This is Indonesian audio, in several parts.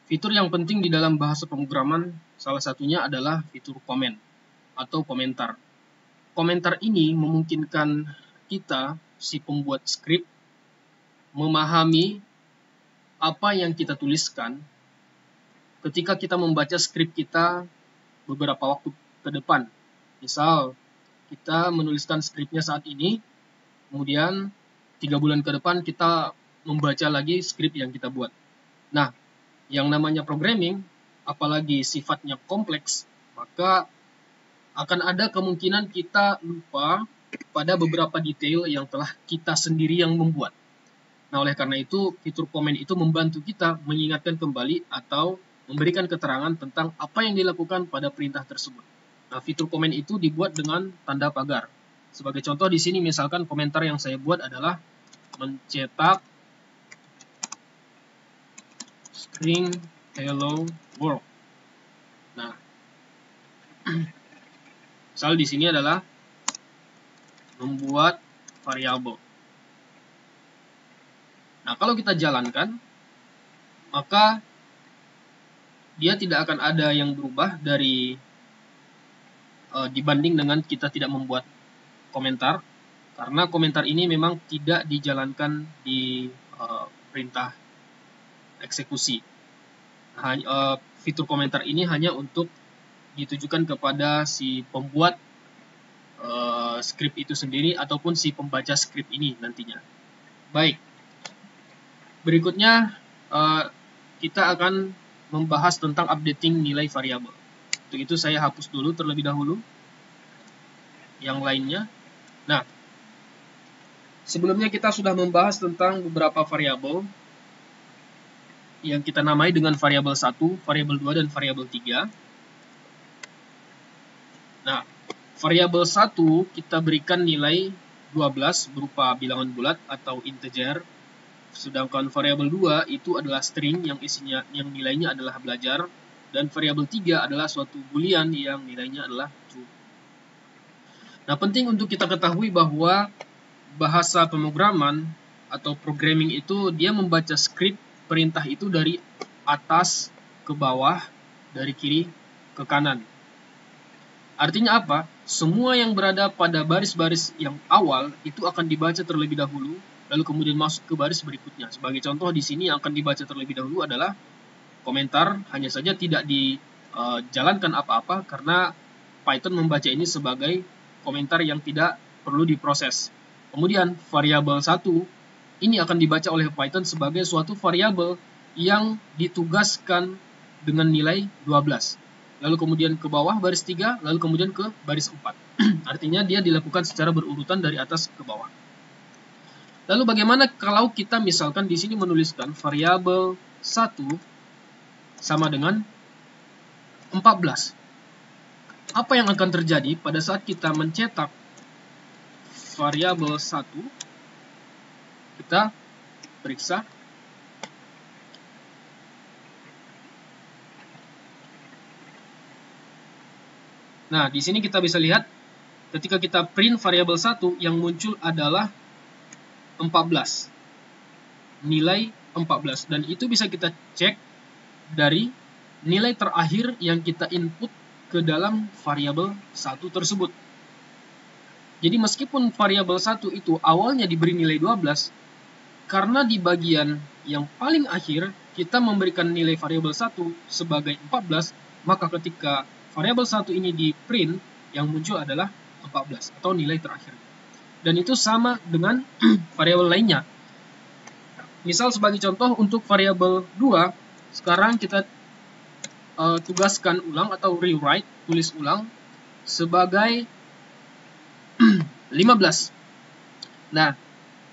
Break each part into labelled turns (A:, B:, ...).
A: Fitur yang penting di dalam bahasa pemrograman salah satunya adalah fitur komen atau komentar. Komentar ini memungkinkan kita, si pembuat skrip, memahami apa yang kita tuliskan ketika kita membaca skrip kita beberapa waktu ke depan. Misal, kita menuliskan skripnya saat ini, kemudian 3 bulan ke depan kita membaca lagi skrip yang kita buat. Nah, yang namanya programming, apalagi sifatnya kompleks, maka akan ada kemungkinan kita lupa pada beberapa detail yang telah kita sendiri yang membuat. Nah, oleh karena itu, fitur komen itu membantu kita mengingatkan kembali atau memberikan keterangan tentang apa yang dilakukan pada perintah tersebut. Nah, fitur komen itu dibuat dengan tanda pagar. Sebagai contoh di sini misalkan komentar yang saya buat adalah mencetak string hello world. Nah, misal di sini adalah membuat variabel. Nah, kalau kita jalankan, maka dia tidak akan ada yang berubah dari dibanding dengan kita tidak membuat komentar, karena komentar ini memang tidak dijalankan di perintah eksekusi. Fitur komentar ini hanya untuk ditujukan kepada si pembuat skrip itu sendiri ataupun si pembaca skrip ini nantinya. Baik, berikutnya kita akan membahas tentang updating nilai variabel. Untuk itu saya hapus dulu terlebih dahulu yang lainnya. Nah, sebelumnya kita sudah membahas tentang beberapa variabel yang kita namai dengan variabel 1, variabel 2, dan variabel 3. Nah, variabel 1 kita berikan nilai 12 berupa bilangan bulat atau integer, sedangkan variabel 2 itu adalah string yang nilainya adalah belajar, dan variabel 3 adalah suatu boolean yang nilainya adalah true. Nah, penting untuk kita ketahui bahwa bahasa pemrograman atau programming itu dia membaca skrip perintah itu dari atas ke bawah, dari kiri ke kanan. Artinya apa? Semua yang berada pada baris-baris yang awal itu akan dibaca terlebih dahulu, lalu kemudian masuk ke baris berikutnya. Sebagai contoh di sini yang akan dibaca terlebih dahulu adalah komentar, hanya saja tidak dijalankan apa-apa karena Python membaca ini sebagai komentar yang tidak perlu diproses. Kemudian variabel 1 ini akan dibaca oleh Python sebagai suatu variabel yang ditugaskan dengan nilai 12. Lalu kemudian ke bawah baris 3, lalu kemudian ke baris 4. Artinya dia dilakukan secara berurutan dari atas ke bawah. Lalu bagaimana kalau kita misalkan di sini menuliskan variabel 1 sama dengan 14? Apa yang akan terjadi pada saat kita mencetak variabel 1? Kita periksa. Nah, di sini kita bisa lihat ketika kita print variabel 1 yang muncul adalah 14. Nilai 14, dan itu bisa kita cek dari nilai terakhir yang kita input ke dalam variabel 1 tersebut. Jadi meskipun variabel 1 itu awalnya diberi nilai 12, karena di bagian yang paling akhir kita memberikan nilai variabel 1 sebagai 14, maka ketika variabel 1 ini di print, yang muncul adalah 14 atau nilai terakhir. Dan itu sama dengan variabel lainnya. Misal sebagai contoh untuk variabel 2, sekarang kita tugaskan ulang atau rewrite, tulis ulang sebagai 15. Nah,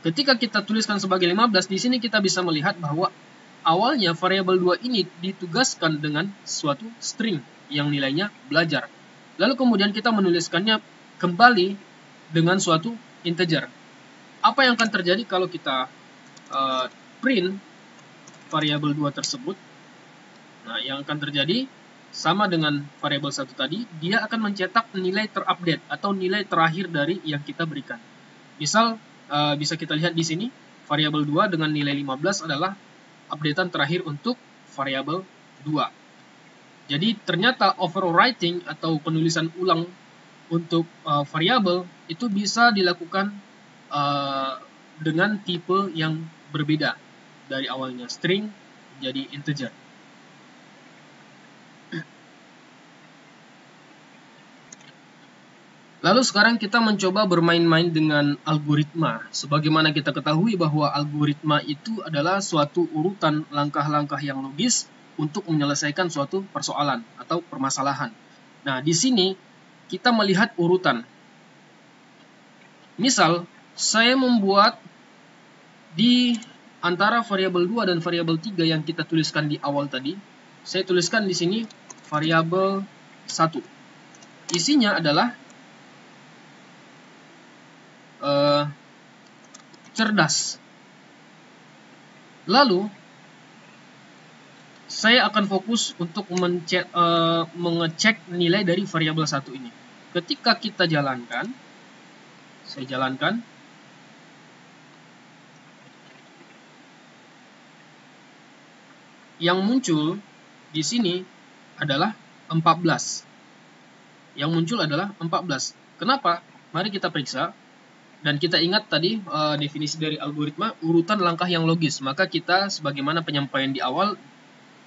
A: ketika kita tuliskan sebagai 15, di sini kita bisa melihat bahwa awalnya variabel 2 ini ditugaskan dengan suatu string yang nilainya belajar. Lalu kemudian kita menuliskannya kembali dengan suatu integer. Apa yang akan terjadi kalau kita print variabel 2 tersebut? Nah, yang akan terjadi sama dengan variabel 1 tadi, dia akan mencetak nilai terupdate atau nilai terakhir dari yang kita berikan. Misal, bisa kita lihat di sini, variabel 2 dengan nilai 15 adalah updatean terakhir untuk variabel 2. Jadi ternyata overwriting atau penulisan ulang untuk variabel itu bisa dilakukan dengan tipe yang berbeda dari awalnya string menjadi integer. Lalu sekarang kita mencoba bermain-main dengan algoritma. Sebagaimana kita ketahui bahwa algoritma itu adalah suatu urutan langkah-langkah yang logis untuk menyelesaikan suatu persoalan atau permasalahan. Nah, di sini kita melihat urutan. Misal, saya membuat di antara variabel 2 dan variabel 3 yang kita tuliskan di awal tadi, saya tuliskan di sini variabel 1. Isinya adalah cerdas. Lalu saya akan fokus untuk mengecek nilai dari variabel 1 ini. Ketika kita jalankan, saya jalankan, yang muncul di sini adalah 14. Yang muncul adalah 14. Kenapa? Mari kita periksa. Dan kita ingat tadi definisi dari algoritma, urutan langkah yang logis. Maka kita, sebagaimana penyampaian di awal,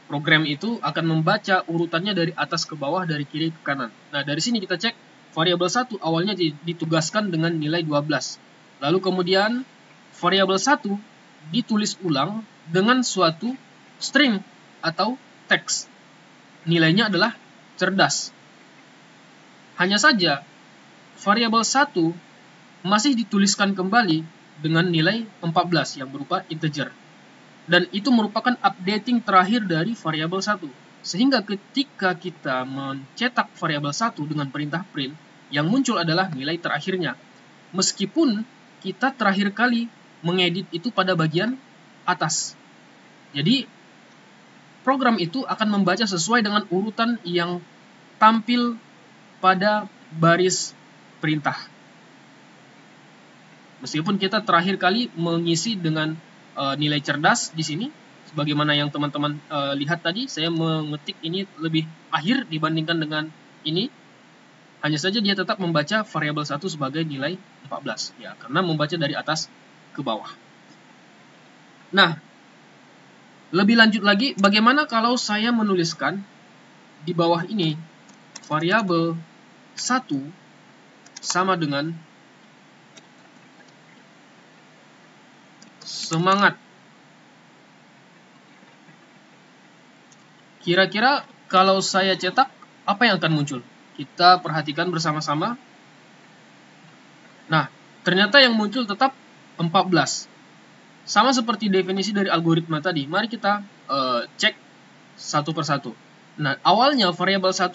A: program itu akan membaca urutannya dari atas ke bawah, dari kiri ke kanan. Nah, dari sini kita cek, variabel 1 awalnya ditugaskan dengan nilai 12. Lalu kemudian, variabel 1 ditulis ulang dengan suatu string atau teks. Nilainya adalah cerdas. Hanya saja, variabel 1 masih dituliskan kembali dengan nilai 14 yang berupa integer. Dan itu merupakan updating terakhir dari variabel 1. Sehingga ketika kita mencetak variabel 1 dengan perintah print, yang muncul adalah nilai terakhirnya. Meskipun kita terakhir kali mengedit itu pada bagian atas. Jadi, program itu akan membaca sesuai dengan urutan yang tampil pada baris perintah. Meskipun kita terakhir kali mengisi dengan nilai cerdas di sini, sebagaimana yang teman-teman lihat tadi, saya mengetik ini lebih akhir dibandingkan dengan ini. Hanya saja dia tetap membaca variabel 1 sebagai nilai 14, ya, karena membaca dari atas ke bawah. Nah, lebih lanjut lagi, bagaimana kalau saya menuliskan di bawah ini variabel 1 sama dengan semangat. Kira-kira kalau saya cetak, apa yang akan muncul? Kita perhatikan bersama-sama. Nah, ternyata yang muncul tetap 14. Sama seperti definisi dari algoritma tadi. Mari kita cek satu persatu. Nah, awalnya variabel 1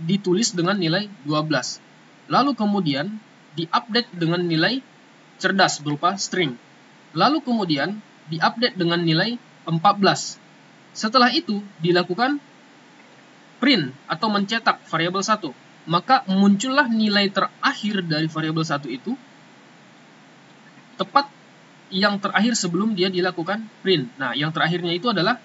A: ditulis dengan nilai 12. Lalu kemudian diupdate dengan nilai cerdas berupa string. Lalu kemudian diupdate dengan nilai 14. Setelah itu dilakukan print atau mencetak variabel 1. Maka muncullah nilai terakhir dari variabel 1 itu tepat yang terakhir sebelum dia dilakukan print. Nah, yang terakhirnya itu adalah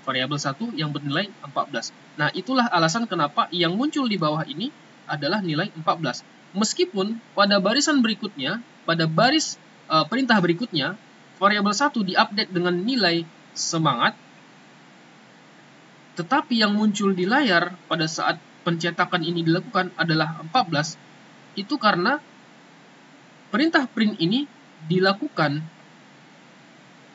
A: variabel 1 yang bernilai 14. Nah, itulah alasan kenapa yang muncul di bawah ini adalah nilai 14. Meskipun pada barisan berikutnya, pada baris perintah berikutnya, variabel 1 diupdate dengan nilai semangat, tetapi yang muncul di layar pada saat pencetakan ini dilakukan adalah 14, itu karena perintah print ini dilakukan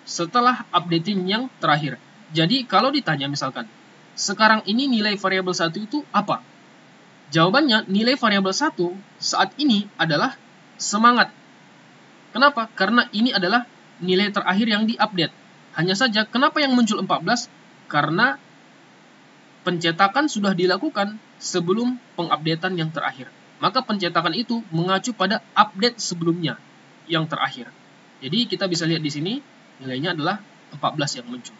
A: setelah updating yang terakhir. Jadi kalau ditanya misalkan, sekarang ini nilai variabel 1 itu apa? Jawabannya, nilai variabel 1 saat ini adalah semangat. Kenapa? Karena ini adalah nilai terakhir yang diupdate. Hanya saja, kenapa yang muncul 14? Karena pencetakan sudah dilakukan sebelum pengupdatean yang terakhir. Maka pencetakan itu mengacu pada update sebelumnya yang terakhir. Jadi kita bisa lihat di sini nilainya adalah 14 yang muncul.